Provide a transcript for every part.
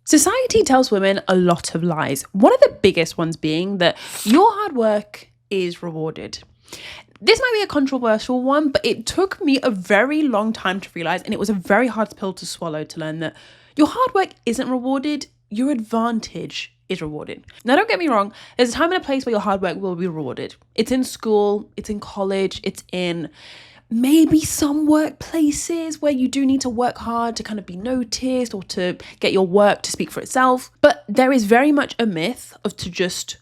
Society tells women a lot of lies. One of the biggest ones being that your hard work is rewarded. This might be a controversial one, but it took me a very long time to realize, and it was a very hard pill to swallow, to learn that your hard work isn't rewarded, your advantage is rewarded. Now, don't get me wrong, there's a time and a place where your hard work will be rewarded. It's in school, it's in college, it's in maybe some workplaces where you do need to work hard to kind of be noticed or to get your work to speak for itself. But there is very much a myth of to just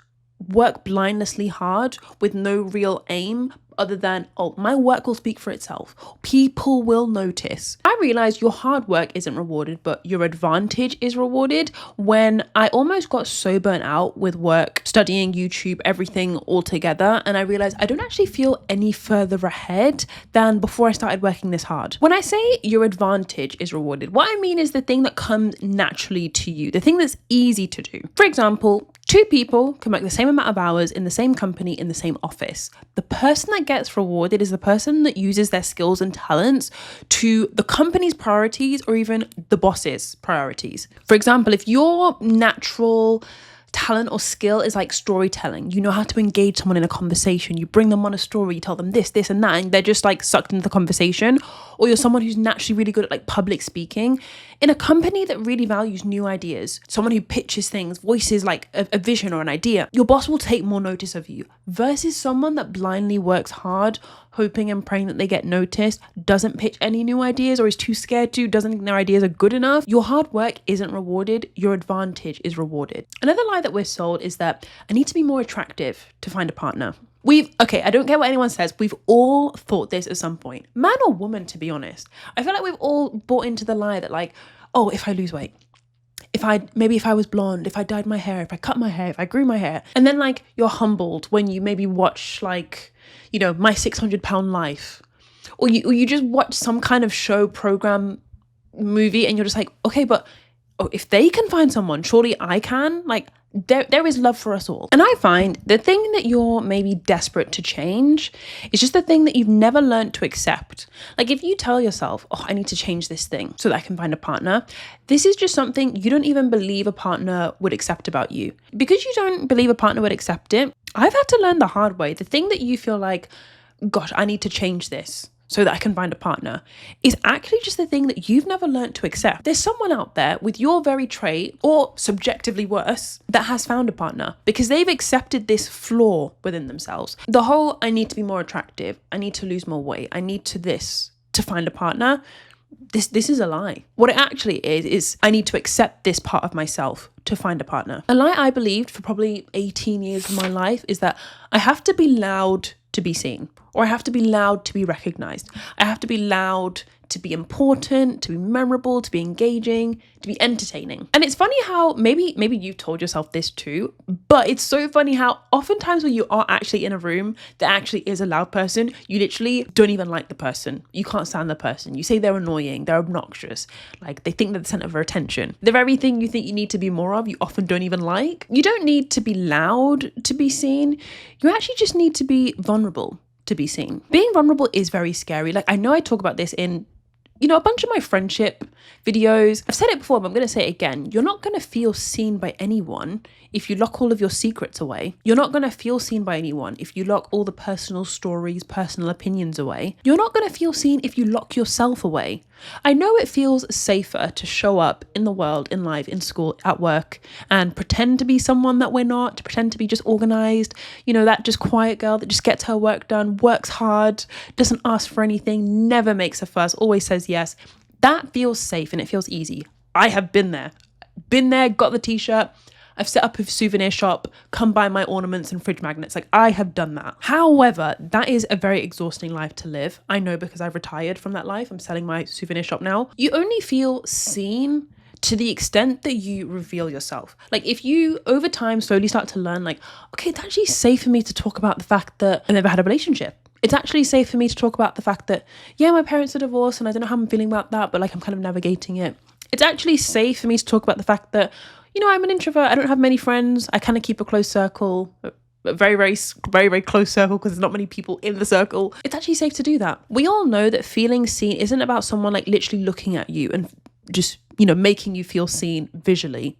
work blindlessly hard with no real aim other than, oh, my work will speak for itself. People will notice. I realized your hard work isn't rewarded, but your advantage is rewarded when I almost got so burnt out with work, studying, YouTube, everything all together. And I realized I don't actually feel any further ahead than before I started working this hard. When I say your advantage is rewarded, what I mean is the thing that comes naturally to you, the thing that's easy to do. For example, 2 people can work the same amount of hours in the same company, in the same office. The person that gets rewarded is the person that uses their skills and talents to the company's priorities or even the boss's priorities. For example, if your natural talent or skill is like storytelling, you know how to engage someone in a conversation, you bring them on a story, you tell them this and that, and they're just like sucked into the conversation. Or you're someone who's naturally really good at like public speaking in a company that really values new ideas, someone who pitches things, voices like a vision or an idea, your boss will take more notice of you versus someone that blindly works hard, hoping and praying that they get noticed, doesn't pitch any new ideas or is too scared to, doesn't think their ideas are good enough. Your hard work isn't rewarded, your advantage is rewarded. Another lie that we're sold is that I need to be more attractive to find a partner. I don't care what anyone says, we've all thought this at some point. Man or woman, to be honest. I feel like we've all bought into the lie that like, oh, if I lose weight, if I was blonde, if I dyed my hair, if I cut my hair, if I grew my hair. And then like you're humbled when you maybe watch like, you know, My 600-Pound Life. Or you just watch some kind of show, program, movie, and you're just like, okay, but if they can find someone, surely I can. Like there is love for us all. And I find the thing that you're maybe desperate to change is just the thing that you've never learned to accept. Like if you tell yourself, oh, I need to change this thing so that I can find a partner, this is just something you don't even believe a partner would accept about you. Because you don't believe a partner would accept it, I've had to learn the hard way. The thing that you feel like, gosh, I need to change this so that I can find a partner, is actually just the thing that you've never learned to accept. There's someone out there with your very trait, or subjectively worse, that has found a partner because they've accepted this flaw within themselves. The whole, I need to be more attractive, I need to lose more weight, I need to this to find a partner, this is a lie. What it actually is I need to accept this part of myself to find a partner. A lie I believed for probably 18 years of my life is that I have to be loud to be seen, or I have to be loud to be recognized. I have to be loud to be important, to be memorable, to be engaging, to be entertaining. And it's funny how maybe you've told yourself this too, but it's so funny how oftentimes when you are actually in a room that actually is a loud person, you literally don't even like the person. You can't stand the person. You say they're annoying, they're obnoxious, like they think they're the center of attention. The very thing you think you need to be more of, you often don't even like. You don't need to be loud to be seen. You actually just need to be vulnerable to be seen. Being vulnerable is very scary. Like I know I talk about this in a bunch of my friendship videos. I've said it before, but I'm going to say it again. You're not going to feel seen by anyone if you lock all of your secrets away. You're not going to feel seen by anyone if you lock all the personal stories, personal opinions away. You're not going to feel seen if you lock yourself away. I know it feels safer to show up in the world, in life, in school, at work, and pretend to be someone that we're not, to pretend to be just organized, that just quiet girl that just gets her work done, works hard, doesn't ask for anything, never makes a fuss, always says yes. That feels safe and it feels easy. I have been there, got the t-shirt, I've set up a souvenir shop, come buy my ornaments and fridge magnets. Like I have done that. However, that is a very exhausting life to live. I know because I've retired from that life. I'm selling my souvenir shop now. You only feel seen to the extent that you reveal yourself. Like if you over time slowly start to learn like, okay, it's actually safe for me to talk about the fact that I never had a relationship. It's actually safe for me to talk about the fact that, yeah, my parents are divorced and I don't know how I'm feeling about that, but like I'm kind of navigating it. It's actually safe for me to talk about the fact that, I'm an introvert. I don't have many friends. I kind of keep a close circle, a very, very, very, very close circle because there's not many people in the circle. It's actually safe to do that. We all know that feeling seen isn't about someone like literally looking at you and just, making you feel seen visually.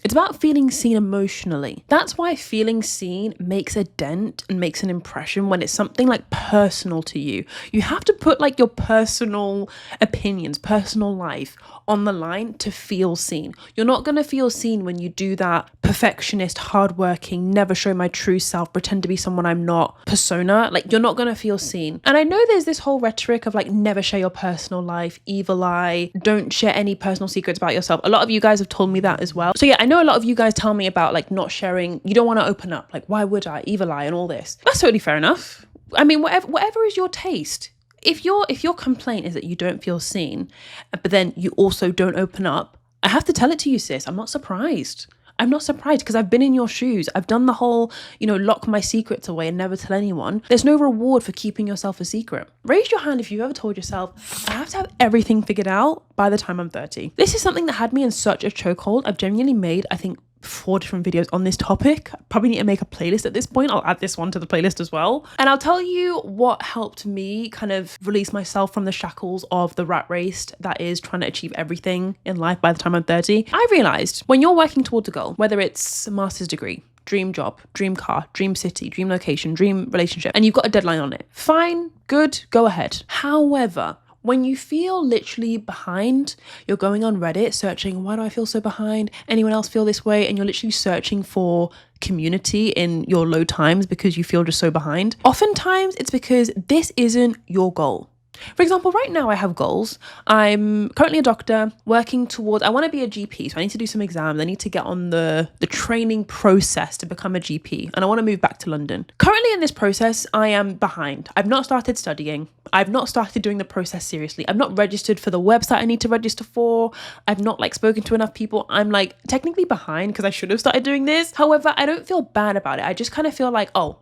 It's about feeling seen emotionally. That's why feeling seen makes a dent and makes an impression when it's something like personal to you. You have to put like your personal opinions, personal life on the line to feel seen. You're not going to feel seen when you do that perfectionist, hardworking, never show my true self, pretend to be someone I'm not persona. Like, you're not going to feel seen. And I know there's this whole rhetoric of like, never share your personal life, evil eye, don't share any personal secrets about yourself. A lot of you guys have told me that as well. So yeah, I know a lot of you guys tell me about like not sharing, you don't want to open up, like why would I, evil eye and all this. That's totally fair enough. I mean, whatever is your taste. If your complaint is that you don't feel seen, but then you also don't open up, I have to tell it to you, sis. I'm not surprised. I'm not surprised because I've been in your shoes. I've done the whole, lock my secrets away and never tell anyone. There's no reward for keeping yourself a secret. Raise your hand if you've ever told yourself, I have to have everything figured out by the time I'm 30. This is something that had me in such a chokehold. I've genuinely made, I think, 4 different videos on this topic. I probably need to make a playlist at this point. I'll add this one to the playlist as well. And I'll tell you what helped me kind of release myself from the shackles of the rat race that is trying to achieve everything in life by the time I'm 30. I realized when you're working towards a goal, whether it's a master's degree, dream job, dream car, dream city, dream location, dream relationship, and you've got a deadline on it, fine, good, go ahead. However, when you feel literally behind, you're going on Reddit searching, why do I feel so behind? Anyone else feel this way? And you're literally searching for community in your low times because you feel just so behind. Oftentimes it's because this isn't your goal. For example, right now I have goals. I'm currently a doctor working towards, I want to be a GP. So I need to do some exams. I need to get on the training process to become a GP. And I want to move back to London. Currently in this process, I am behind. I've not started studying. I've not started doing the process seriously. I've not registered for the website I need to register for. I've not spoken to enough people. I'm technically behind because I should have started doing this. However, I don't feel bad about it. I just kind of feel like, I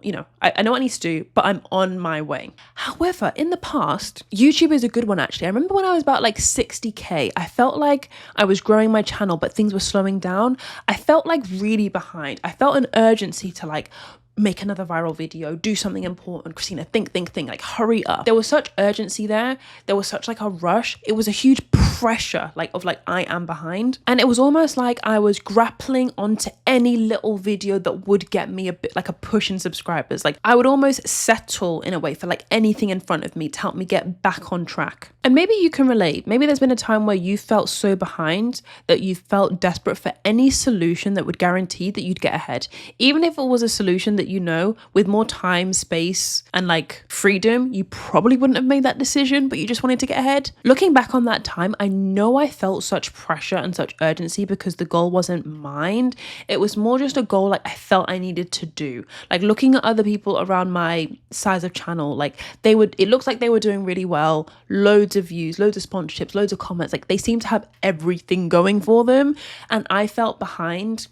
know what I need to do, but I'm on my way. However, in the past, YouTube is a good one actually. I remember when I was about 60K, I felt like I was growing my channel, but things were slowing down. I felt really behind. I felt an urgency to make another viral video, do something important. Christina, think, hurry up. There was such urgency there. There was such a rush. It was a huge pressure of I am behind. And it was almost like I was grappling onto any little video that would get me a bit a push in subscribers. I would almost settle in a way for anything in front of me to help me get back on track. And maybe you can relate. Maybe there's been a time where you felt so behind that you felt desperate for any solution that would guarantee that you'd get ahead. Even if it was a solution that with more time, space, and freedom, you probably wouldn't have made that decision, but you just wanted to get ahead. Looking back on that time, I know I felt such pressure and such urgency because the goal wasn't mine. It was more just a goal I felt I needed to do. Looking at other people around my size of channel, it looks like they were doing really well, loads of views, loads of sponsorships, loads of comments. They seem to have everything going for them, and I felt behind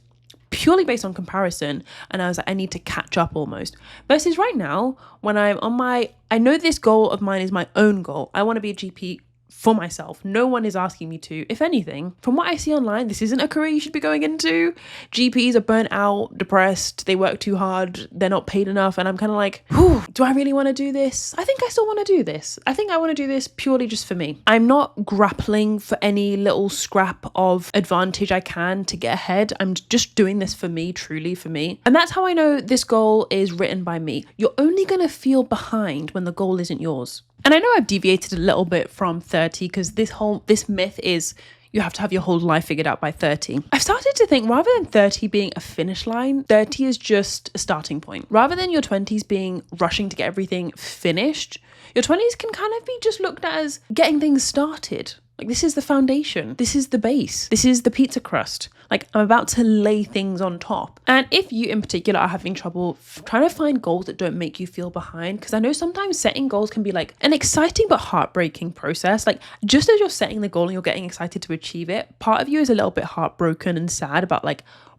purely based on comparison, and I was I need to catch up almost. Versus right now, when I'm on I know this goal of mine is my own goal. I want to be a GP for myself. No one is asking me to. If anything, from what I see online, this isn't a career you should be going into. GPs are burnt out, depressed, they work too hard, they're not paid enough, and I'm kind of do I really want to do this? I think I still want to do this. I think I want to do this purely just for me. I'm not grappling for any little scrap of advantage I can to get ahead. I'm just doing this for me, truly for me. And that's how I know this goal is written by me. You're only going to feel behind when the goal isn't yours. And I know I've deviated a little bit from 30 because this myth is you have to have your whole life figured out by 30. I've started to think rather than 30 being a finish line, 30 is just a starting point. Rather than your 20s being rushing to get everything finished, your 20s can kind of be just looked at as getting things started. This is the foundation. This is the base. This is the pizza crust. I'm about to lay things on top. And if you in particular are having trouble trying to find goals that don't make you feel behind, because I know sometimes setting goals can be an exciting but heartbreaking process. Just as you're setting the goal and you're getting excited to achieve it, part of you is a little bit heartbroken and sad about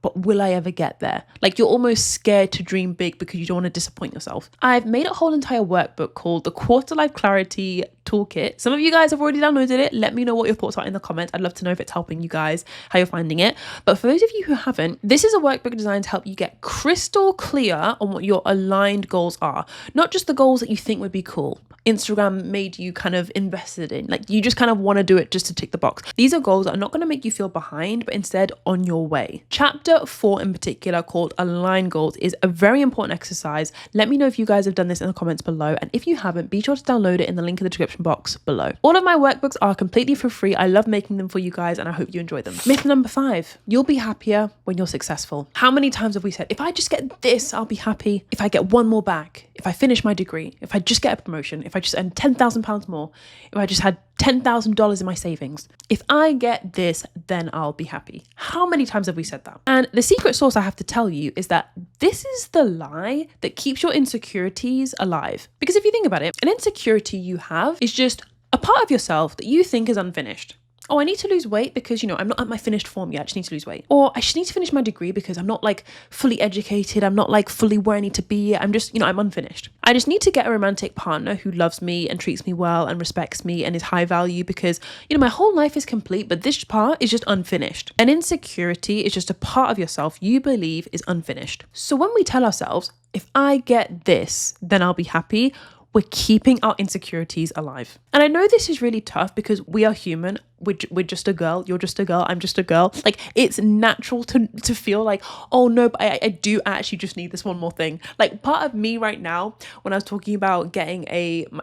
but will I ever get there? You're almost scared to dream big because you don't want to disappoint yourself. I've made a whole entire workbook called the Quarter Life Clarity Toolkit. Some of you guys have already downloaded it. Let me know what your thoughts are in the comments. I'd love to know if it's helping you guys, how you're finding it. But for those of you who haven't, this is a workbook designed to help you get crystal clear on what your aligned goals are. Not just the goals that you think would be cool. Instagram made you kind of invested in. Like you just kind of want to do it just to tick the box. These are goals that are not going to make you feel behind, but instead on your way. Chapter 4 in particular, called Align Goals, is a very important exercise. Let me know if you guys have done this in the comments below. And if you haven't, be sure to download it in the link in the description box below. All of my workbooks are completely for free. I love making them for you guys and I hope you enjoy them. Myth number 5, you'll be happier when you're successful. How many times have we said, if I just get this, I'll be happy. If I get one more bag, if I finish my degree, if I just get a promotion, if I just earn £10,000 more, if I just had $10,000 in my savings, if I get this, then I'll be happy. How many times have we said that? And the secret sauce I have to tell you is that this is the lie that keeps your insecurities alive. Because if you think about it, an insecurity you have is just a part of yourself that you think is unfinished. Oh, I need to lose weight because, you know, I'm not at my finished form yet. I just need to lose weight. Or I just need to finish my degree because I'm not like fully educated. I'm not like fully where I need to be yet. I'm just, you know, I'm unfinished. I just need to get a romantic partner who loves me and treats me well and respects me and is high value because, you know, my whole life is complete, but this part is just unfinished. An insecurity is just a part of yourself you believe is unfinished. So when we tell ourselves, if I get this, then I'll be happy, we're keeping our insecurities alive. And I know this is really tough because we are human. We're just a girl. You're just a girl. I'm just a girl. Like it's natural to feel like, oh no, but I do actually just need this one more thing. Like part of me right now, when I was talking about getting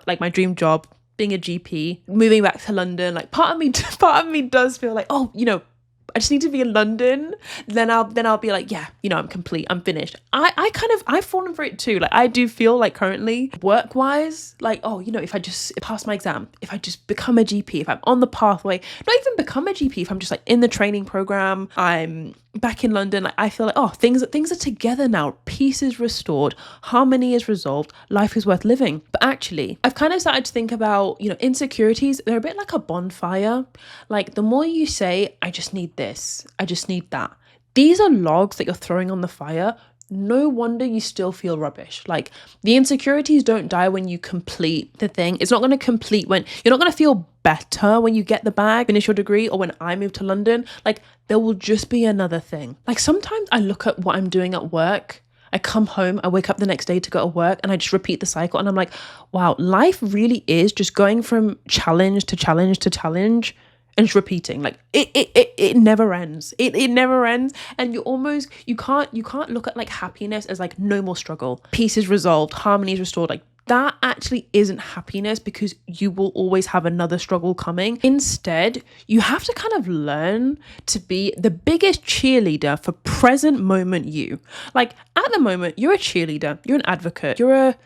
my dream job, being a GP, moving back to London, like part of me does feel like, oh, you know, I just need to be in London, then I'll be like, yeah, you know, I'm complete, I'm finished. I've fallen for it too. Like I do feel like currently work-wise, like, oh, you know, if I just pass my exam, if I just become a GP, if I'm on the pathway, not even become a GP, if I'm just like in the training program, I'm back in London, like I feel like, oh, things are together now, peace is restored, harmony is resolved, life is worth living. But actually, I've kind of started to think about, you know, insecurities, they're a bit like a bonfire. Like the more you say, I just need this, I just need that, these are logs that you're throwing on the fire. No wonder you still feel rubbish. Like the insecurities don't die when you complete the thing. It's not going to complete when you're not going to feel better when you get the bag, finish your degree, or when I move to London. Like there will just be another thing. Like sometimes I look at what I'm doing at work, I come home, I wake up the next day to go to work and I just repeat the cycle. And I'm like, wow, life really is just going from challenge to challenge to challenge and just repeating. Like it never ends. It never ends. And you can't look at like happiness as like no more struggle. Peace is resolved, harmony is restored. Like that actually isn't happiness because you will always have another struggle coming. Instead, you have to kind of learn to be the biggest cheerleader for present moment you. Like at the moment, you're a cheerleader, you're an advocate, you're a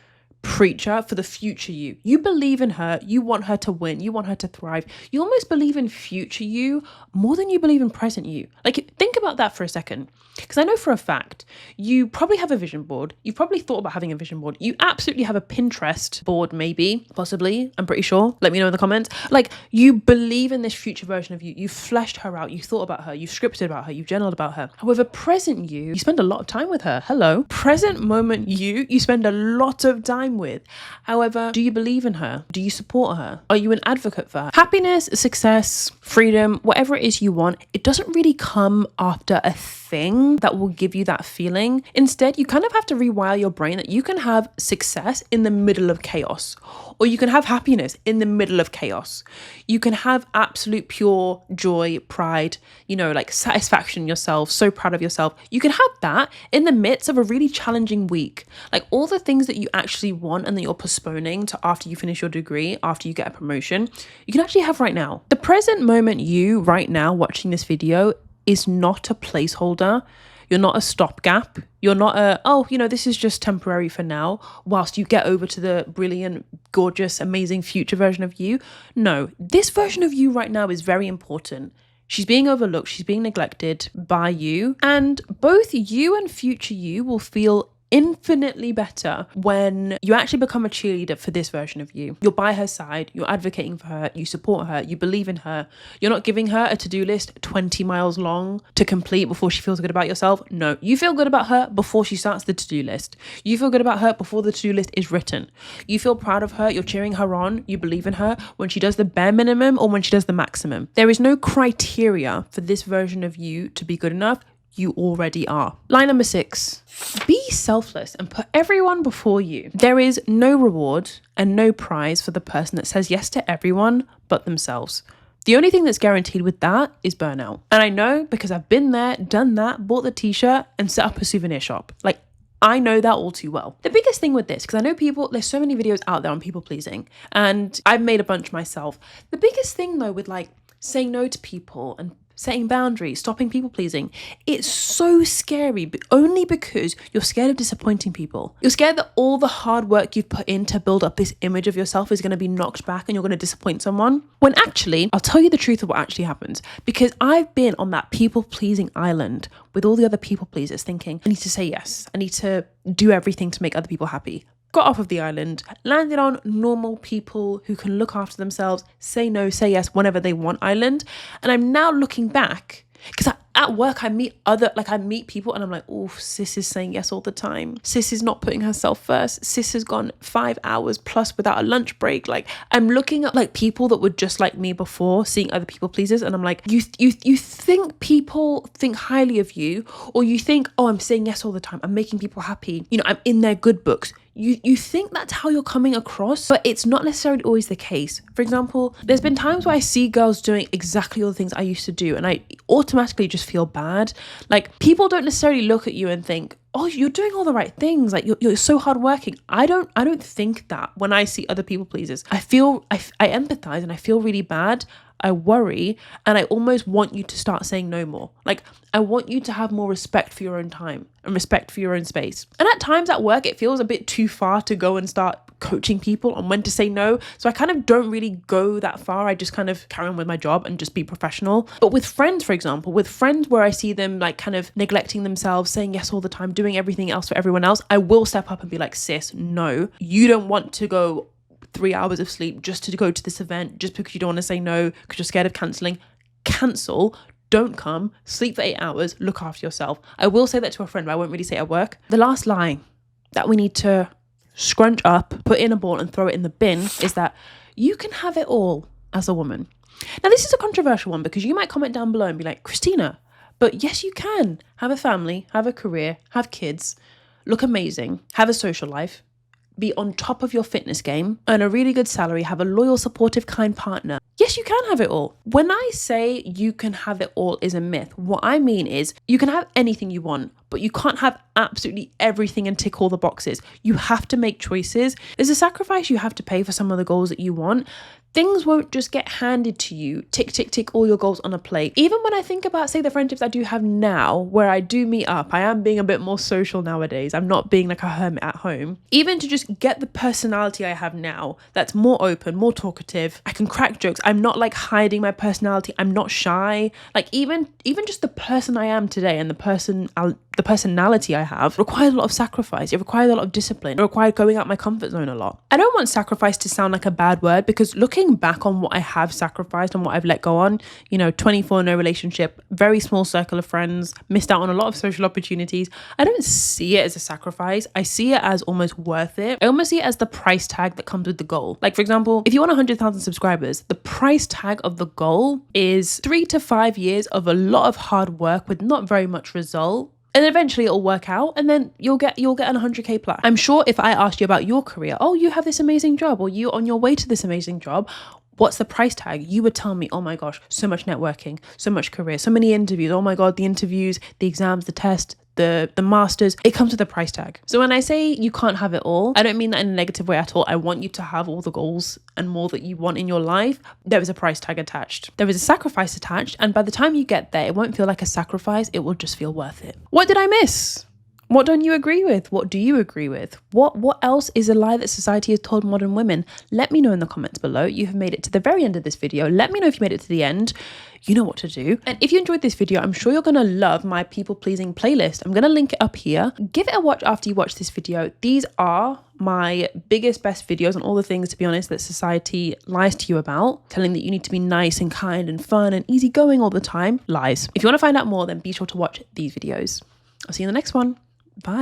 preacher for the future you. You believe in her, you want her to win, you want her to thrive. You almost believe in future you more than you believe in present you. Like think about that for a second, because I know for a fact you probably have a vision board. You've probably thought about having a vision board. You absolutely have a Pinterest board, maybe, possibly, I'm pretty sure. Let me know in the comments. Like you believe in this future version of you. You've fleshed her out, you thought about her, you've scripted about her, you've journaled about her. However, present you spend a lot of time with her. Hello. Present moment you spend a lot of time with. However, do you believe in her? Do you support her? Are you an advocate for her? Happiness, success, freedom, whatever it is you want, it doesn't really come after a thing that will give you that feeling. Instead, you kind of have to rewire your brain that you can have success in the middle of chaos, or you can have happiness in the middle of chaos. You can have absolute pure joy, pride, you know, like satisfaction in yourself, so proud of yourself. You can have that in the midst of a really challenging week. Like all the things that you actually want and that you're postponing to after you finish your degree, after you get a promotion, you can actually have right now. The present moment you right now watching this video is not a placeholder. You're not a stopgap. You're not a, oh, you know, this is just temporary for now whilst you get over to the brilliant, gorgeous, amazing future version of you. No, this version of you right now is very important. She's being overlooked. She's being neglected by you. And both you and future you will feel infinitely better when you actually become a cheerleader for this version of you. You're by her side, you're advocating for her, you support her, you believe in her. You're not giving her a to-do list 20 miles long to complete before she feels good about yourself. No, you feel good about her before she starts the to-do list. You feel good about her before the to-do list is written. You feel proud of her, you're cheering her on, you believe in her when she does the bare minimum or when she does the maximum. There is no criteria for this version of you to be good enough. you already are. Line number 6, be selfless and put everyone before you. There is no reward and no prize for the person that says yes to everyone but themselves. The only thing that's guaranteed with that is burnout. And I know because I've been there, done that, bought the t-shirt and set up a souvenir shop. Like, I know that all too well. The biggest thing with this, because I know there's so many videos out there on people pleasing, and I've made a bunch myself. The biggest thing though with like saying no to people and setting boundaries, stopping people pleasing, it's so scary, but only because you're scared of disappointing people. You're scared that all the hard work you've put in to build up this image of yourself is going to be knocked back and you're going to disappoint someone. When actually, I'll tell you the truth of what actually happens, because I've been on that people pleasing island with all the other people pleasers thinking, I need to say yes. I need to do everything to make other people happy. Got off of the island, landed on normal people who can look after themselves, say no, say yes whenever they want island. And I'm now looking back because at work I meet people and I'm like, oh, sis is saying yes all the time. Sis is not putting herself first. Sis has gone 5 hours plus without a lunch break. Like, I'm looking at like people that were just like me before, seeing other people pleasers, and I'm like, you think people think highly of you, or you think, oh, I'm saying yes all the time, I'm making people happy, you know, I'm in their good books. You think that's how you're coming across, but it's not necessarily always the case. For example, there's been times where I see girls doing exactly all the things I used to do and I automatically just feel bad. Like, people don't necessarily look at you and think, oh, you're doing all the right things, like you're so hardworking. I don't think that when I see other people pleasers. I empathize and I feel really bad. I worry, and I almost want you to start saying no more. Like, I want you to have more respect for your own time and respect for your own space. And at times at work, it feels a bit too far to go and start coaching people on when to say no. So I kind of don't really go that far. I just kind of carry on with my job and just be professional. But with friends, for example, with friends where I see them like kind of neglecting themselves, saying yes all the time, doing everything else for everyone else, I will step up and be like, sis, no, you don't want to go 3 hours of sleep just to go to this event, just because you don't want to say no because you're scared of cancelling. Cancel. Don't come. Sleep for 8 hours. Look after yourself. I will say that to a friend, but I won't really say it at work. The last lie that we need to scrunch up, put in a ball and throw it in the bin is that you can have it all as a woman. Now, this is a controversial one because you might comment down below and be like, Christina, but yes, you can have a family, have a career, have kids, look amazing, have a social life, be on top of your fitness game, earn a really good salary, have a loyal, supportive, kind partner. Yes, you can have it all. When I say you can have it all is a myth, what I mean is you can have anything you want, but you can't have absolutely everything and tick all the boxes. You have to make choices. There's a sacrifice you have to pay for some of the goals that you want. Things won't just get handed to you, tick, tick, tick, all your goals on a plate. Even when I think about, say, the friendships I do have now, where I do meet up, I am being a bit more social nowadays. I'm not being like a hermit at home. Even to just get the personality I have now, that's more open, more talkative. I can crack jokes. I'm not like hiding my personality. I'm not shy. Like even just the person I am today and the personality I have requires a lot of sacrifice. It requires a lot of discipline. It requires going out my comfort zone a lot. I don't want sacrifice to sound like a bad word, because looking back on what I have sacrificed and what I've let go on, 24, no relationship, very small circle of friends, missed out on a lot of social opportunities. I don't see it as a sacrifice. I see it as almost worth it. I almost see it as the price tag that comes with the goal. Like, for example, if you want 100,000 subscribers, the price tag of the goal is 3 to 5 years of a lot of hard work with not very much result. And eventually it'll work out, and then you'll get an 100k plus. I'm sure if I asked you about your career, oh, you have this amazing job, or you on your way to this amazing job, what's the price tag? You would tell me, oh my gosh, so much networking, so much career, so many interviews. Oh my God, the interviews, the exams, the tests, the masters, it comes with a price tag. So when I say you can't have it all, I don't mean that in a negative way at all. I want you to have all the goals and more that you want in your life. There is a price tag attached. There is a sacrifice attached. And by the time you get there, it won't feel like a sacrifice. It will just feel worth it. What did I miss? What don't you agree with? What do you agree with? What else is a lie that society has told modern women? Let me know in the comments below. You have made it to the very end of this video. Let me know if you made it to the end. You know what to do. And if you enjoyed this video, I'm sure you're going to love my people pleasing playlist. I'm going to link it up here. Give it a watch after you watch this video. These are my biggest, best videos on all the things, to be honest, that society lies to you about, telling that you need to be nice and kind and fun and easygoing all the time. Lies. If you want to find out more, then be sure to watch these videos. I'll see you in the next one. Bye.